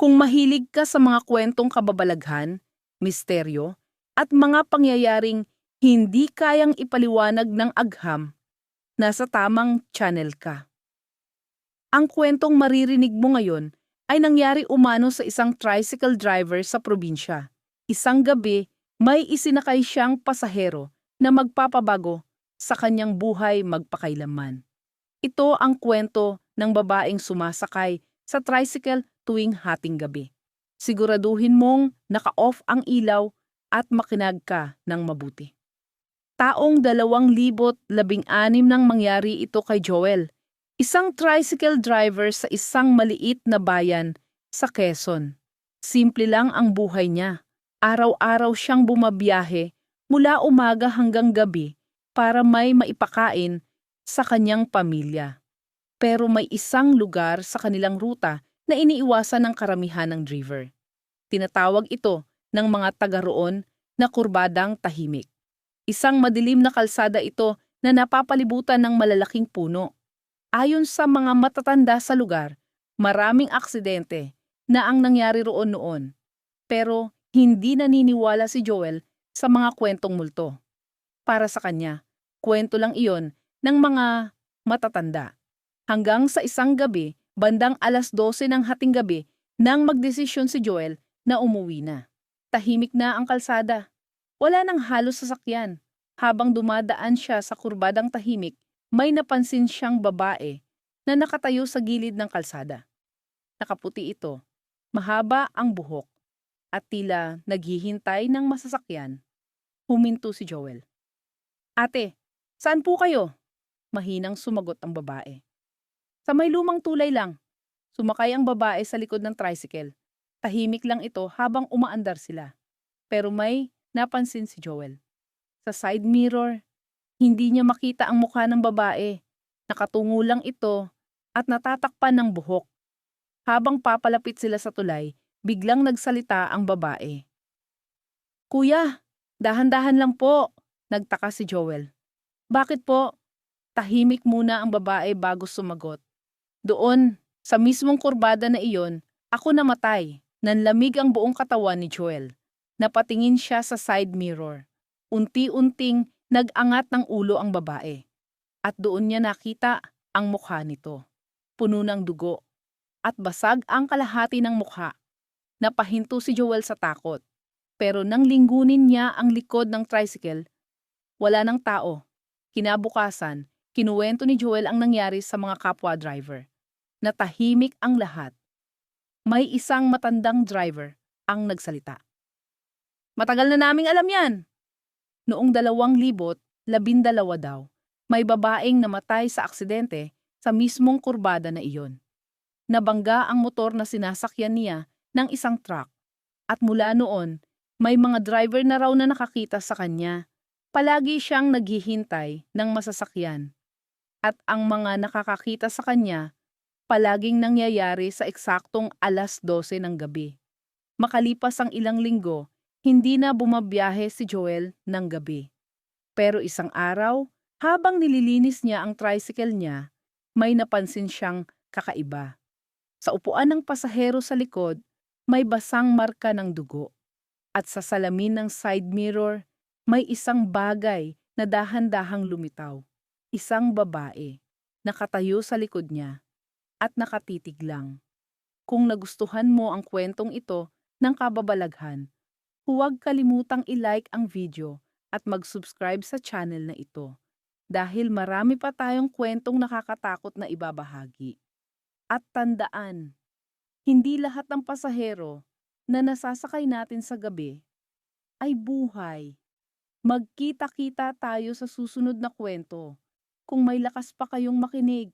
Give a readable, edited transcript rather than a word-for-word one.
Kung mahilig ka sa mga kwentong kababalaghan, misteryo, at mga pangyayaring hindi kayang ipaliwanag ng agham, nasa tamang channel ka. Ang kwentong maririnig mo ngayon ay nangyari umano sa isang tricycle driver sa probinsya. Isang gabi, may isinakay siyang pasahero na magpapabago sa kanyang buhay magpakailanman. Ito ang kwento ng babaeng sumasakay sa tricycle tuwing hating gabi. Siguraduhin mong naka-off ang ilaw at makinag ka ng mabuti. Taong 2016 nang mangyari ito kay Joel, isang tricycle driver sa isang maliit na bayan sa Quezon. Simple lang ang buhay niya. Araw-araw siyang bumabiyahe mula umaga hanggang gabi para may maipakain sa kanyang pamilya. Pero may isang lugar sa kanilang ruta na iniiwasan ng karamihan ng driver. Tinatawag ito ng mga taga roon na kurbadang tahimik. Isang madilim na kalsada ito na napapalibutan ng malalaking puno. Ayon sa mga matatanda sa lugar, maraming aksidente na ang nangyari roon noon. Pero hindi naniniwala si Joel sa mga kwentong multo. Para sa kanya, kwento lang iyon ng mga matatanda. Hanggang sa isang gabi, bandang 12:00 ng hating gabi, nang magdesisyon si Joel na umuwi na. Tahimik na ang kalsada. Wala nang halos sasakyan. Habang dumadaan siya sa kurbadang tahimik, may napansin siyang babae na nakatayo sa gilid ng kalsada. Nakaputi ito, mahaba ang buhok, at tila naghihintay ng masasakyan. Huminto si Joel. "Ate, saan po kayo?" Mahinang sumagot ang babae. "Sa may lumang tulay lang." Sumakay ang babae sa likod ng tricycle. Tahimik lang ito habang umaandar sila. Pero may napansin si Joel. Sa side mirror, hindi niya makita ang mukha ng babae. Nakatungo lang ito at natatakpan ng buhok. Habang papalapit sila sa tulay, biglang nagsalita ang babae. "Kuya, dahan-dahan lang po." Nagtaka si Joel. "Bakit po?" Tahimik muna ang babae bago sumagot. "Doon, sa mismong kurbada na iyon, ako namatay." Nanlamig ang buong katawan ni Joel. Napatingin siya sa side mirror. Unti-unting nag-angat ng ulo ang babae. At doon niya nakita ang mukha nito. Puno ng dugo. At basag ang kalahati ng mukha. Napahinto si Joel sa takot. Pero nang linggunin niya ang likod ng tricycle, wala ng tao. Kinabukasan, kinuwento ni Joel ang nangyari sa mga kapwa driver. Natahimik ang lahat. May isang matandang driver ang nagsalita. "Matagal na naming alam yan." Noong 2012 daw, may babaeng namatay sa aksidente sa mismong kurbada na iyon. Nabangga ang motor na sinasakyan niya ng isang truck. At mula noon, may mga driver na raw na nakakita sa kanya. Palagi siyang naghihintay ng masasakyan. At ang mga nakakakita sa kanya, palaging nangyayari sa eksaktong 12:00 ng gabi. Makalipas ang ilang linggo, hindi na bumabiyahe si Joel ng gabi. Pero isang araw, habang nililinis niya ang tricycle niya, may napansin siyang kakaiba. Sa upuan ng pasahero sa likod, may basang marka ng dugo. At sa salamin ng side mirror, may isang bagay na dahan-dahang lumitaw. Isang babae, nakatayo sa likod niya, at nakatitig lang. Kung nagustuhan mo ang kwentong ito ng kababalaghan, huwag kalimutang i-like ang video at mag-subscribe sa channel na ito dahil marami pa tayong kwentong nakakatakot na ibabahagi. At tandaan, hindi lahat ng pasahero na nasasakay natin sa gabi ay buhay. Magkita-kita tayo sa susunod na kwento. Kung may lakas pa kayong makinig,